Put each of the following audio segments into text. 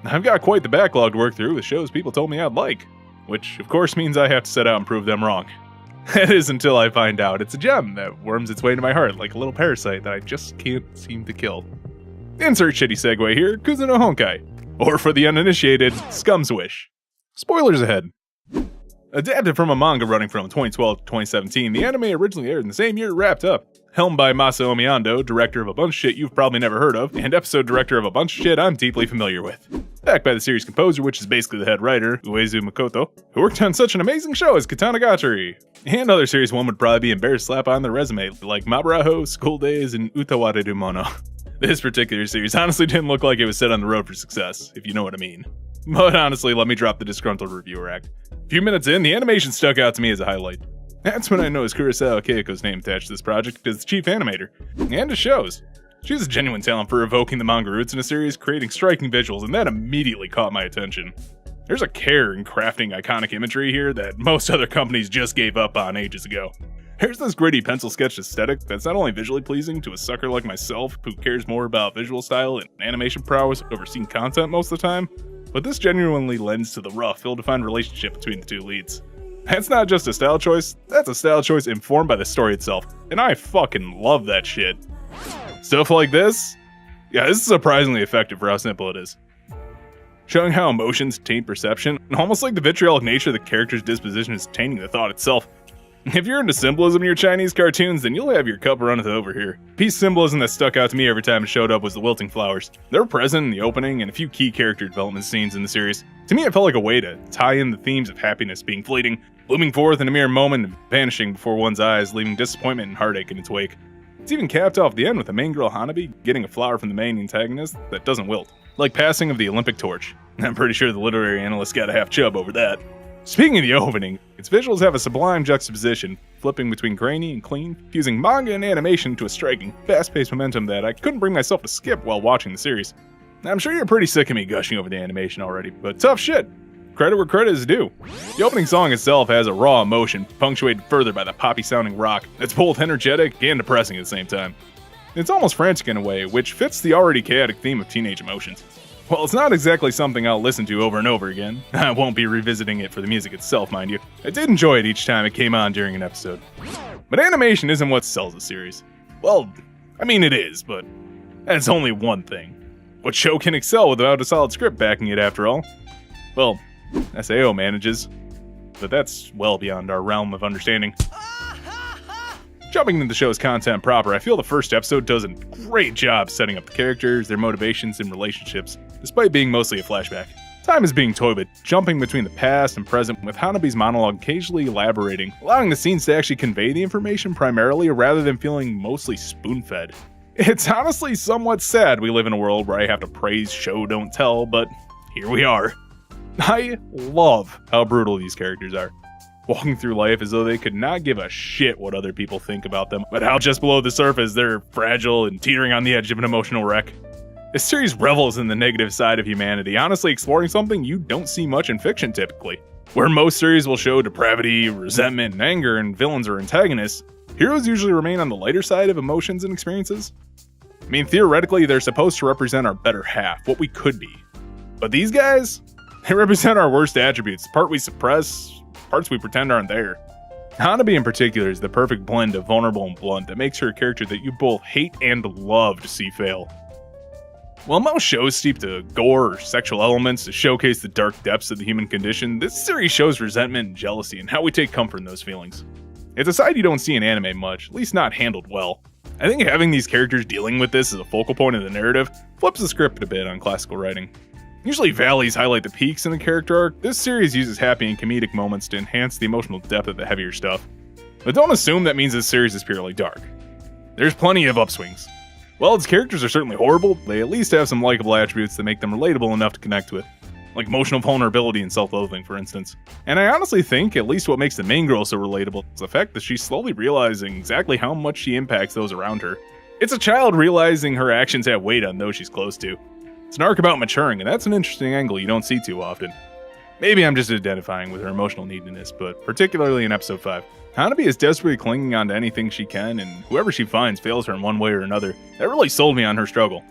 I've got quite the backlog to work through with shows people told me I'd like, which of course means I have to set out and prove them wrong. That is until I find out it's a gem that worms its way into my heart like a little parasite that I just can't seem to kill. Insert shitty segue here, Kuzu no Honkai. Or for the uninitiated, Scum's Wish. Spoilers ahead. Adapted from a manga running from 2012 to 2017, the anime originally aired in the same year it wrapped up. Helmed by Masaomi Ando, director of a bunch of shit you've probably never heard of, and episode director of a bunch of shit I'm deeply familiar with. Backed by the series composer, which is basically the head writer, Uezu Makoto, who worked on such an amazing show as Katana Gatari, and other series one would probably be embarrassed to slap on their resume, like Maburaho, School Days, and Utaware du Mono. This particular series honestly didn't look like it was set on the road for success, if you know what I mean. But honestly, let me drop the disgruntled reviewer act. A few minutes in, the animation stuck out to me as a highlight. That's when I noticed Kurosawa Keiko's name attached to this project as the chief animator. And it shows. She has a genuine talent for evoking the manga roots in a series, creating striking visuals, and that immediately caught my attention. There's a care in crafting iconic imagery here that most other companies just gave up on ages ago. Here's this gritty pencil sketch aesthetic that's not only visually pleasing to a sucker like myself who cares more about visual style and animation prowess over seeing content most of the time, but this genuinely lends to the rough, ill-defined relationship between the two leads. That's not just a style choice, that's a style choice informed by the story itself, and I fucking love that shit. Stuff like this? Yeah, this is surprisingly effective for how simple it is. Showing how emotions taint perception, and almost like the vitriolic nature of the character's disposition is tainting the thought itself. If you're into symbolism in your Chinese cartoons, then you'll have your cup runneth over here. Piece of symbolism that stuck out to me every time it showed up was the wilting flowers. They were present in the opening and a few key character development scenes in the series. To me, it felt like a way to tie in the themes of happiness being fleeting, blooming forth in a mere moment and vanishing before one's eyes, leaving disappointment and heartache in its wake. It's even capped off the end with the main girl Hanabi getting a flower from the main antagonist that doesn't wilt, like passing of the Olympic torch. I'm pretty sure the literary analyst got a half chub over that. Speaking of the opening, its visuals have a sublime juxtaposition, flipping between grainy and clean, fusing manga and animation to a striking, fast-paced momentum that I couldn't bring myself to skip while watching the series. I'm sure you're pretty sick of me gushing over the animation already, but tough shit. Credit where credit is due. The opening song itself has a raw emotion, punctuated further by the poppy-sounding rock that's both energetic and depressing at the same time. It's almost frantic in a way, which fits the already chaotic theme of teenage emotions. While it's not exactly something I'll listen to over and over again, I won't be revisiting it for the music itself, mind you. I did enjoy it each time it came on during an episode. But animation isn't what sells the series. Well, I mean it is, but that's only one thing. What show can excel without a solid script backing it after all? Well, SAO manages, but that's well beyond our realm of understanding. Jumping into the show's content proper, I feel the first episode does a great job setting up the characters, their motivations, and relationships, despite being mostly a flashback. Time is being toyed with, jumping between the past and present, with Hanabi's monologue occasionally elaborating, allowing the scenes to actually convey the information primarily rather than feeling mostly spoon-fed. It's honestly somewhat sad we live in a world where I have to praise show don't tell, but here we are. I love how brutal these characters are. Walking through life as though they could not give a shit what other people think about them, but how just below the surface they're fragile and teetering on the edge of an emotional wreck. This series revels in the negative side of humanity, honestly exploring something you don't see much in fiction typically. Where most series will show depravity, resentment, and anger, and villains or antagonists, heroes usually remain on the lighter side of emotions and experiences. I mean, theoretically, they're supposed to represent our better half, what we could be. But these guys, they represent our worst attributes, the part we suppress, parts we pretend aren't there. Hanabi in particular is the perfect blend of vulnerable and blunt that makes her a character that you both hate and love to see fail. While most shows steep to gore or sexual elements to showcase the dark depths of the human condition, this series shows resentment and jealousy and how we take comfort in those feelings. It's a side you don't see in anime much, at least not handled well. I think having these characters dealing with this as a focal point of the narrative flips the script a bit on classical writing. Usually valleys highlight the peaks in the character arc, this series uses happy and comedic moments to enhance the emotional depth of the heavier stuff. But don't assume that means this series is purely dark. There's plenty of upswings. While its characters are certainly horrible, they at least have some likable attributes that make them relatable enough to connect with. Like emotional vulnerability and self-loathing, for instance. And I honestly think at least what makes the main girl so relatable is the fact that she's slowly realizing exactly how much she impacts those around her. It's a child realizing her actions have weight on those she's close to. It's an arc about maturing, and that's an interesting angle you don't see too often. Maybe I'm just identifying with her emotional neediness, but particularly in episode 5. Hanabi is desperately clinging on to anything she can, and whoever she finds fails her in one way or another. That really sold me on her struggle.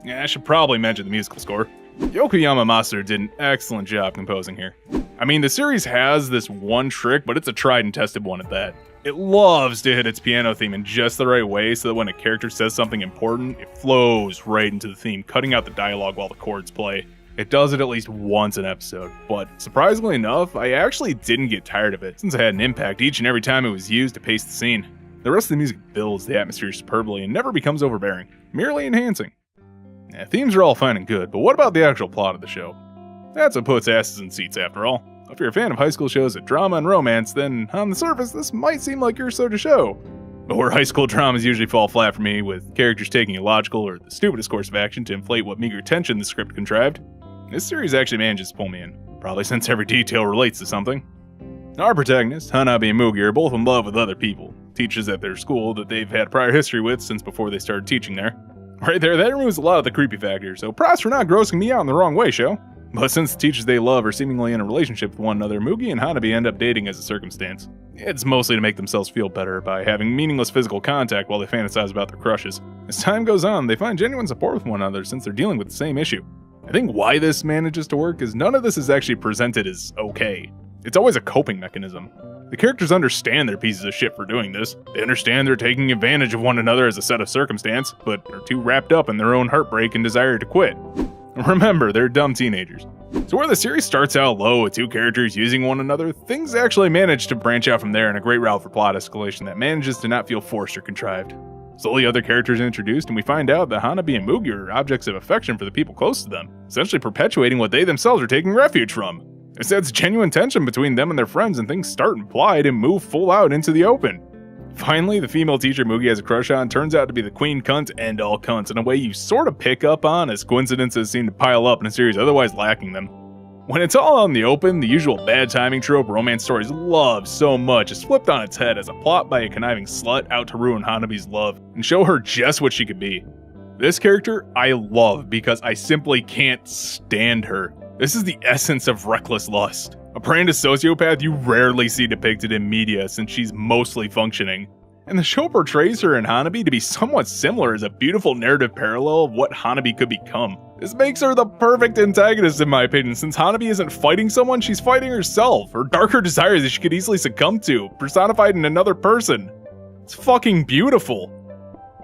Yeah, I should probably mention the musical score. Yokoyama Master did an excellent job composing here. I mean, the series has this one trick, but it's a tried and tested one at that. It loves to hit its piano theme in just the right way so that when a character says something important, it flows right into the theme, cutting out the dialogue while the chords play. It does it at least once an episode, but surprisingly enough, I actually didn't get tired of it, since it had an impact each and every time it was used to pace the scene. The rest of the music builds the atmosphere superbly and never becomes overbearing, merely enhancing. Themes are all fine and good, but what about the actual plot of the show? That's what puts asses in seats after all. If you're a fan of high school shows with drama and romance, then on the surface, this might seem like your sort of show. But where high school dramas usually fall flat for me, with characters taking illogical or the stupidest course of action to inflate what meager tension the script contrived, this series actually manages to pull me in, probably since every detail relates to something. Our protagonists, Hanabi and Mugi, are both in love with other people, teachers at their school that they've had prior history with since before they started teaching there. Right there, that removes a lot of the creepy factor, so props for not grossing me out in the wrong way, show. But since the teachers they love are seemingly in a relationship with one another, Mugi and Hanabi end up dating as a circumstance. It's mostly to make themselves feel better by having meaningless physical contact while they fantasize about their crushes. As time goes on, they find genuine support with one another since they're dealing with the same issue. I think why this manages to work is none of this is actually presented as okay. It's always a coping mechanism. The characters understand they're pieces of shit for doing this. They understand they're taking advantage of one another as a set of circumstance, but are too wrapped up in their own heartbreak and desire to quit. Remember, they're dumb teenagers. So where the series starts out low with two characters using one another, things actually manage to branch out from there in a great route for plot escalation that manages to not feel forced or contrived. Slowly other characters are introduced, and we find out that Hanabi and Mugi are objects of affection for the people close to them, essentially perpetuating what they themselves are taking refuge from. This adds genuine tension between them and their friends, and things start implied and move full out into the open. Finally, the female teacher Mugi has a crush on turns out to be the queen cunt and all cunts in a way you sort of pick up on as coincidences seem to pile up in a series otherwise lacking them. When it's all out in the open, the usual bad timing trope romance stories love so much is flipped on its head as a plot by a conniving slut out to ruin Hanabi's love and show her just what she could be. This character I love because I simply can't stand her. This is the essence of reckless lust. A brand of sociopath you rarely see depicted in media since she's mostly functioning. And the show portrays her and Hanabi to be somewhat similar as a beautiful narrative parallel of what Hanabi could become. This makes her the perfect antagonist in my opinion, since Hanabi isn't fighting someone, she's fighting herself, her darker desires that she could easily succumb to, personified in another person. It's fucking beautiful.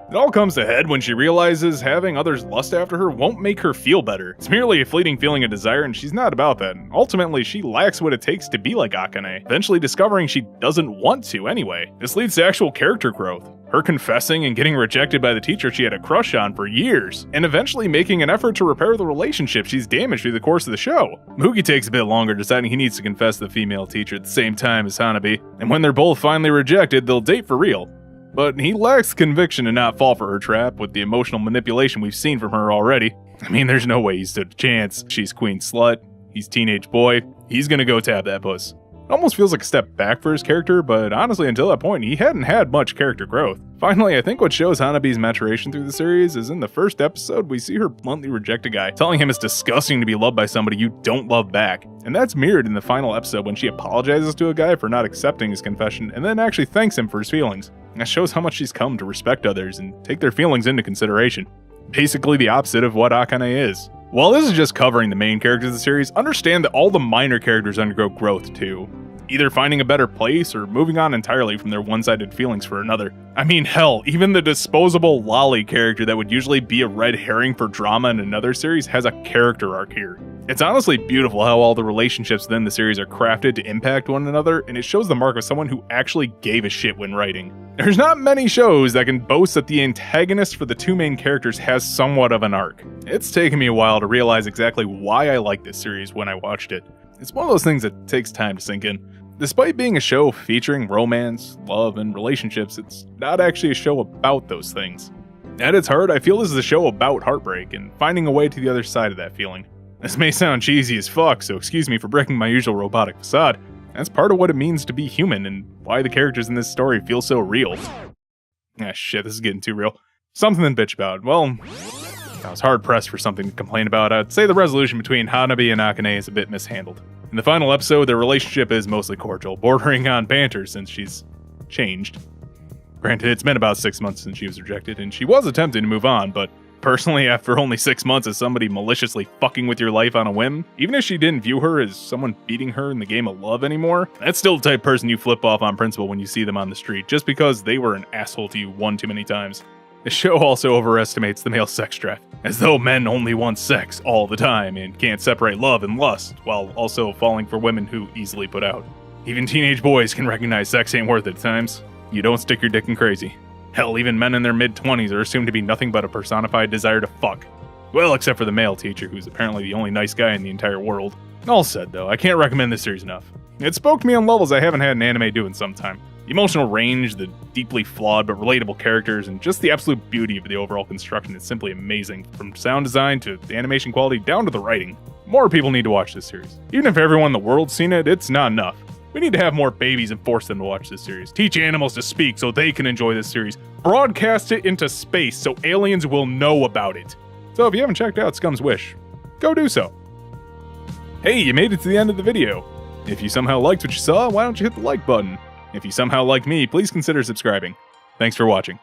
It all comes to head when she realizes having others lust after her won't make her feel better. It's merely a fleeting feeling of desire and she's not about that. Ultimately, she lacks what it takes to be like Akane, eventually discovering she doesn't want to anyway. This leads to actual character growth. Her confessing and getting rejected by the teacher she had a crush on for years, and eventually making an effort to repair the relationship she's damaged through the course of the show. Mugi takes a bit longer, deciding he needs to confess to the female teacher at the same time as Hanabi, and when they're both finally rejected, they'll date for real. But he lacks conviction to not fall for her trap with the emotional manipulation we've seen from her already. I mean, there's no way he stood a chance. She's queen slut, he's teenage boy, he's gonna go tap that puss. It almost feels like a step back for his character, but honestly until that point, he hadn't had much character growth. Finally, I think what shows Hanabi's maturation through the series is in the first episode, we see her bluntly reject a guy, telling him it's disgusting to be loved by somebody you don't love back. And that's mirrored in the final episode when she apologizes to a guy for not accepting his confession and then actually thanks him for his feelings. That shows how much she's come to respect others and take their feelings into consideration. Basically the opposite of what Akane is. While this is just covering the main characters of the series, understand that all the minor characters undergo growth too. Either finding a better place or moving on entirely from their one-sided feelings for another. I mean, hell, even the disposable lolly character that would usually be a red herring for drama in another series has a character arc here. It's honestly beautiful how all the relationships within the series are crafted to impact one another, and it shows the mark of someone who actually gave a shit when writing. There's not many shows that can boast that the antagonist for the two main characters has somewhat of an arc. It's taken me a while to realize exactly why I like this series when I watched it. It's one of those things that takes time to sink in. Despite being a show featuring romance, love, and relationships, it's not actually a show about those things. At its heart, I feel this is a show about heartbreak and finding a way to the other side of that feeling. This may sound cheesy as fuck, so excuse me for breaking my usual robotic facade. That's part of what it means to be human and why the characters in this story feel so real. Ah shit, this is getting too real. Something to bitch about. Well, I was hard pressed for something to complain about. I'd say the resolution between Hanabi and Akane is a bit mishandled. In the final episode, their relationship is mostly cordial, bordering on banter since she's changed. Granted, it's been about 6 months since she was rejected, and she was attempting to move on, but Personally, after only 6 months of somebody maliciously fucking with your life on a whim, even if she didn't view her as someone beating her in the game of love anymore, that's still the type of person you flip off on principle when you see them on the street, just because they were an asshole to you one too many times. The show also overestimates the male sex drive, as though men only want sex all the time and can't separate love and lust, while also falling for women who easily put out. Even teenage boys can recognize sex ain't worth it at times. You don't stick your dick in crazy. Hell, even men in their mid-20s are assumed to be nothing but a personified desire to fuck. Well, except for the male teacher, who's apparently the only nice guy in the entire world. All said, though, I can't recommend this series enough. It spoke to me on levels I haven't had an anime do in some time. The emotional range, the deeply flawed but relatable characters, and just the absolute beauty of the overall construction is simply amazing, from sound design to the animation quality down to the writing. More people need to watch this series. Even if everyone in the world's seen it, it's not enough. We need to have more babies and force them to watch this series. Teach animals to speak so they can enjoy this series. Broadcast it into space so aliens will know about it. So if you haven't checked out Scum's Wish, go do so. Hey, you made it to the end of the video. If you somehow liked what you saw, why don't you hit the like button? If you somehow like me, please consider subscribing. Thanks for watching.